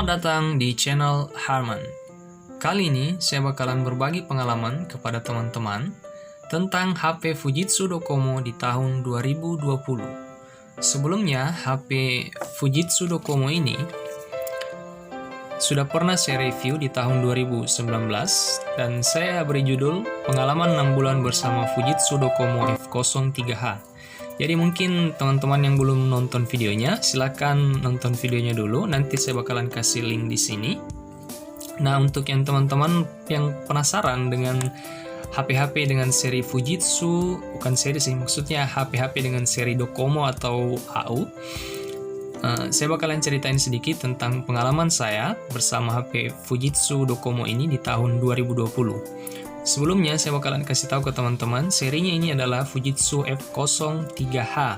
Selamat datang di channel Harman. Kali ini saya bakalan berbagi pengalaman kepada teman-teman tentang HP Fujitsu Docomo di tahun 2020. Sebelumnya, HP Fujitsu Docomo ini sudah pernah saya review di tahun 2019 dan saya beri judul Pengalaman 6 bulan bersama Fujitsu Docomo F03H. Jadi mungkin teman-teman yang belum nonton videonya, silakan nonton videonya dulu. Nanti saya bakalan kasih link di sini. Nah, untuk yang teman-teman yang penasaran dengan HP-HP dengan seri Fujitsu, bukan seri sih, maksudnya HP-HP dengan seri Docomo atau AU, saya bakalan ceritain sedikit tentang pengalaman saya bersama HP Fujitsu Docomo ini di tahun 2020. Sebelumnya, saya bakalan kasih tahu ke teman-teman, serinya ini adalah Fujitsu F03H.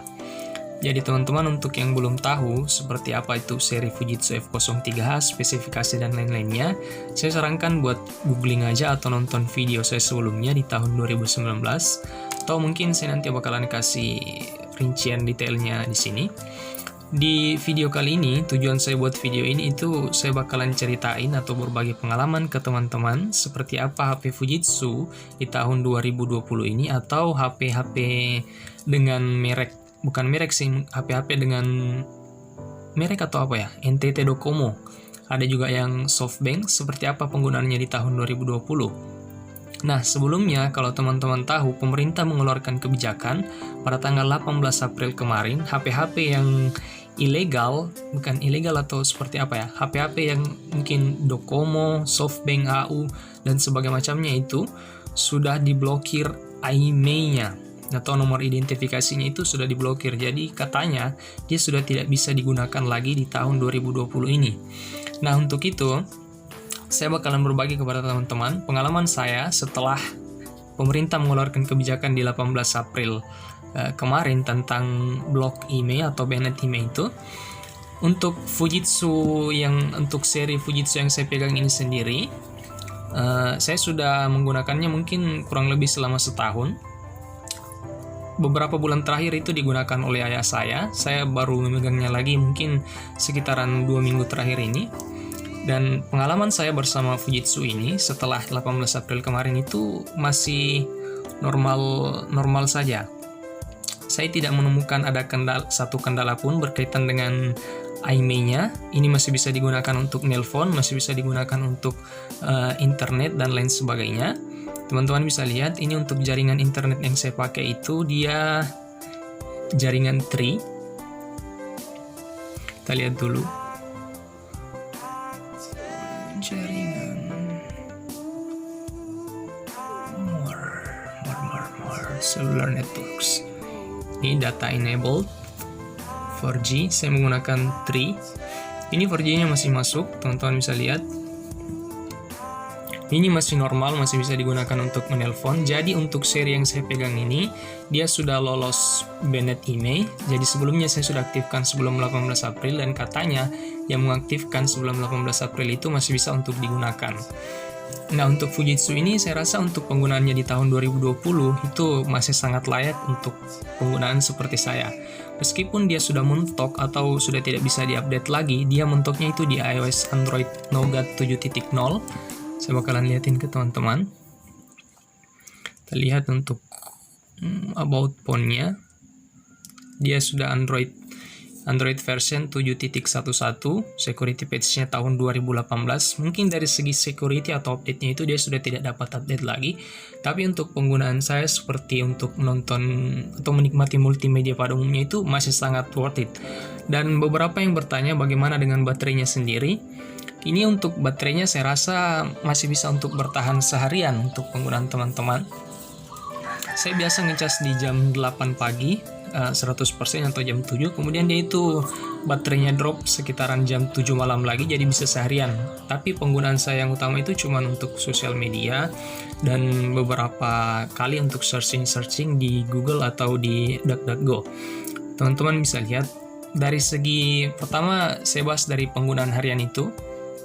Jadi teman-teman, untuk yang belum tahu seperti apa itu seri Fujitsu F03H, spesifikasi dan lain-lainnya, saya sarankan buat googling aja atau nonton video saya sebelumnya di tahun 2019. Atau mungkin saya nanti bakalan kasih rincian detailnya di sini. Di video kali ini, tujuan saya buat video ini itu saya bakalan ceritain atau berbagi pengalaman ke teman-teman seperti apa HP Fujitsu di tahun 2020 ini, atau HP-HP dengan merek, bukan merek sih, HP-HP dengan merek atau apa ya, NTT Docomo. Ada juga yang SoftBank, seperti apa penggunaannya di tahun 2020. Nah, sebelumnya kalau teman-teman tahu, pemerintah mengeluarkan kebijakan pada tanggal 18 April kemarin, HP-HP yang ilegal, bukan ilegal atau seperti apa ya, HP-HP yang mungkin Docomo, SoftBank, AU, dan sebagainya macamnya itu sudah diblokir IMEI-nya atau nomor identifikasinya itu sudah diblokir. Jadi katanya dia sudah tidak bisa digunakan lagi di tahun 2020 ini. Nah, untuk itu saya bakalan berbagi kepada teman-teman pengalaman saya setelah pemerintah mengeluarkan kebijakan di 18 April kemarin tentang blok IMEI atau banned IMEI itu. Untuk Fujitsu untuk seri Fujitsu yang saya pegang ini sendiri, saya sudah menggunakannya mungkin kurang lebih selama setahun. Beberapa bulan terakhir itu digunakan oleh ayah saya baru memegangnya lagi mungkin sekitaran 2 minggu terakhir ini. Dan pengalaman saya bersama Fujitsu ini setelah 18 April kemarin itu masih normal saja. Saya tidak menemukan ada satu kendala pun berkaitan dengan IMEI-nya. Ini masih bisa digunakan untuk nelpon, masih bisa digunakan untuk internet dan lain sebagainya. Teman-teman bisa lihat, ini untuk jaringan internet yang saya pakai itu dia jaringan Tri. Kita lihat dulu. Jaringan more cellular networks. Ini data enabled 4G, saya menggunakan 3. Ini 4G-nya masih masuk, teman-teman bisa lihat. Ini masih normal, masih bisa digunakan untuk menelpon. Jadi untuk seri yang saya pegang ini, dia sudah lolos banned IMEI. Jadi sebelumnya saya sudah aktifkan sebelum 18 April, dan katanya yang mengaktifkan sebelum 18 April itu masih bisa untuk digunakan. Nah, untuk Fujitsu ini saya rasa untuk penggunaannya di tahun 2020 itu masih sangat layak untuk penggunaan seperti saya. Meskipun dia sudah mentok atau sudah tidak bisa diupdate lagi, dia mentoknya itu di iOS Android Nougat 7.0. Saya bakalan liatin ke teman-teman. Kita lihat untuk about phone-nya. Dia sudah Android version 7.11, security patch-nya tahun 2018. Mungkin dari segi security atau update-nya itu dia sudah tidak dapat update lagi. Tapi untuk penggunaan saya seperti untuk menonton atau menikmati multimedia pada umumnya itu masih sangat worth it. Dan beberapa yang bertanya bagaimana dengan baterainya sendiri. Ini untuk baterainya saya rasa masih bisa untuk bertahan seharian untuk penggunaan teman-teman. Saya biasa ngecas di jam 8 pagi, 100% atau jam 7, kemudian dia itu baterainya drop sekitaran jam 7 malam lagi, jadi bisa seharian. Tapi penggunaan saya yang utama itu cuma untuk sosial media dan beberapa kali untuk searching di Google atau di DuckDuckGo. Teman-teman bisa lihat dari segi pertama, saya bahas dari penggunaan harian itu,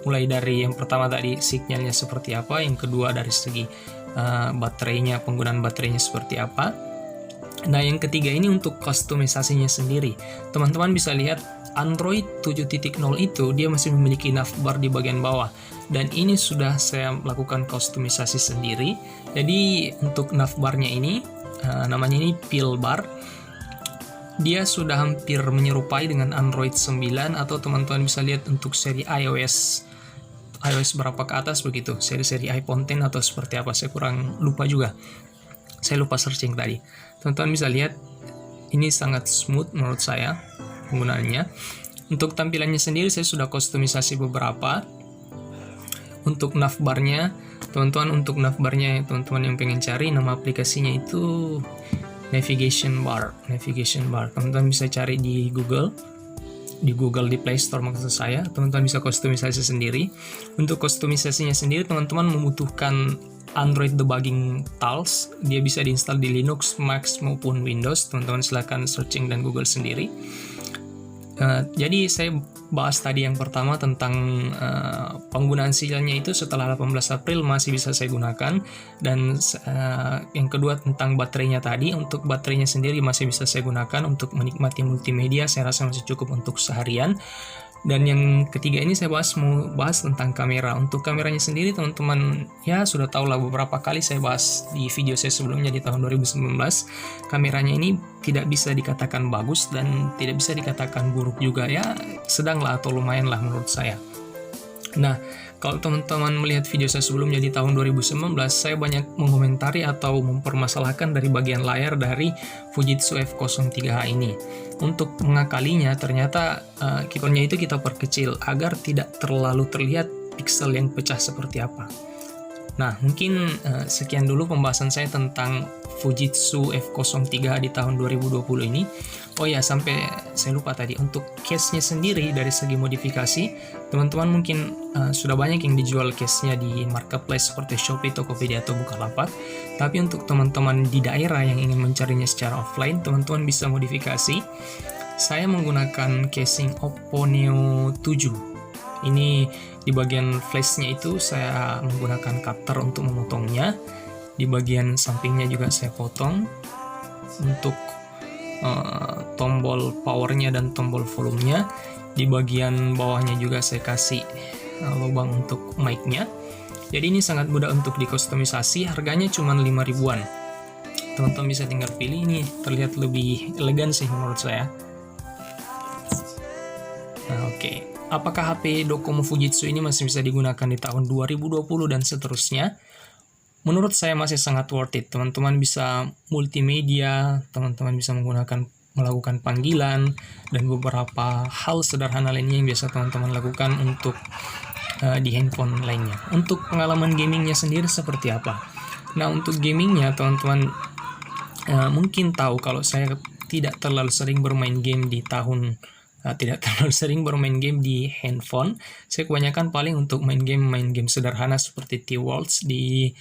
mulai dari yang pertama tadi sinyalnya seperti apa, yang kedua dari segi baterainya, penggunaan baterainya seperti apa. Nah, yang ketiga ini untuk kustomisasinya sendiri. Teman-teman bisa lihat Android 7.0 itu dia masih memiliki navbar di bagian bawah. Dan ini sudah saya lakukan kustomisasi sendiri. Jadi untuk navbarnya ini, namanya ini Pill Bar. Dia sudah hampir menyerupai dengan Android 9 atau teman-teman bisa lihat untuk seri iOS berapa ke atas begitu. Seri-seri iPhone X atau seperti apa, saya kurang lupa juga. Saya lupa searching tadi. Teman-teman bisa lihat ini sangat smooth menurut saya penggunaannya. Untuk tampilannya sendiri saya sudah kustomisasi beberapa. Untuk navbarnya, teman-teman teman-teman yang pengen cari nama aplikasinya itu Navigation Bar. Teman-teman bisa cari di Google di Play Store maksud saya. Teman-teman bisa kustomisasi sendiri. Untuk kustomisasinya sendiri teman-teman membutuhkan Android debugging tools. Dia bisa diinstal di Linux, Mac maupun Windows. Teman-teman silahkan searching dan Google sendiri. Jadi saya bahas tadi yang pertama tentang penggunaan sinyalnya itu setelah 18 April masih bisa saya gunakan, dan yang kedua tentang baterainya tadi. Untuk baterainya sendiri masih bisa saya gunakan untuk menikmati multimedia, saya rasa masih cukup untuk seharian. Dan yang ketiga ini saya mau bahas tentang kamera. Untuk kameranya sendiri teman-teman ya sudah tahu lah, beberapa kali saya bahas di video saya sebelumnya di tahun 2019. Kameranya ini tidak bisa dikatakan bagus dan tidak bisa dikatakan buruk juga, ya sedang lah atau lumayan lah menurut saya. Nah, kalau teman-teman melihat video saya sebelumnya di tahun 2019, saya banyak mengomentari atau mempermasalahkan dari bagian layar dari Fujitsu F03H ini. Untuk mengakalinya, ternyata kipernya itu kita perkecil agar tidak terlalu terlihat pixel yang pecah seperti apa. Nah, mungkin sekian dulu pembahasan saya tentang Fujitsu F03H di tahun 2020 ini. Oh ya, sampai saya lupa tadi, untuk case-nya sendiri dari segi modifikasi, teman-teman mungkin sudah banyak yang dijual case-nya di marketplace seperti Shopee, Tokopedia, atau Bukalapak. Tapi untuk teman-teman di daerah yang ingin mencarinya secara offline, teman-teman bisa modifikasi. Saya menggunakan casing Oppo Neo 7. Ini di bagian flashnya itu saya menggunakan cutter untuk memotongnya. Di bagian sampingnya juga saya potong. Untuk tombol powernya dan tombol volumenya, di bagian bawahnya juga saya kasih lubang untuk mic-nya. Jadi ini sangat mudah untuk dikustomisasi, harganya cuma 5 ribuan. Teman-teman bisa tinggal pilih, ini terlihat lebih elegan sih menurut saya. Nah, oke. Apakah HP Docomo Fujitsu ini masih bisa digunakan di tahun 2020 dan seterusnya? Menurut saya masih sangat worth it. Teman-teman bisa multimedia, teman-teman bisa melakukan panggilan, dan beberapa hal sederhana lainnya yang biasa teman-teman lakukan untuk di handphone lainnya. Untuk pengalaman gamingnya sendiri seperti apa? Nah, untuk gamingnya teman-teman mungkin tahu kalau saya tidak terlalu sering bermain game di handphone. Saya kebanyakan paling untuk main game sederhana seperti T-Worlds di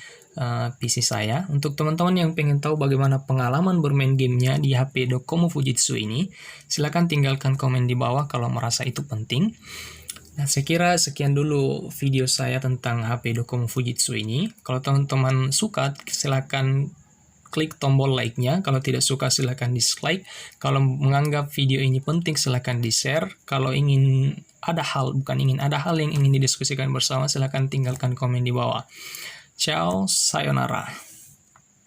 PC saya. Untuk teman-teman yang pengen tahu bagaimana pengalaman bermain gamenya di HP Docomo Fujitsu ini, silakan tinggalkan komen di bawah kalau merasa itu penting. Nah, saya kira sekian dulu video saya tentang HP Docomo Fujitsu ini. Kalau teman-teman suka, silakan klik tombol like-nya. Kalau tidak suka, silakan dislike. Kalau menganggap video ini penting, silakan di-share. Kalau ada hal yang ingin didiskusikan bersama, silakan tinggalkan komen di bawah. Ciao, sayonara.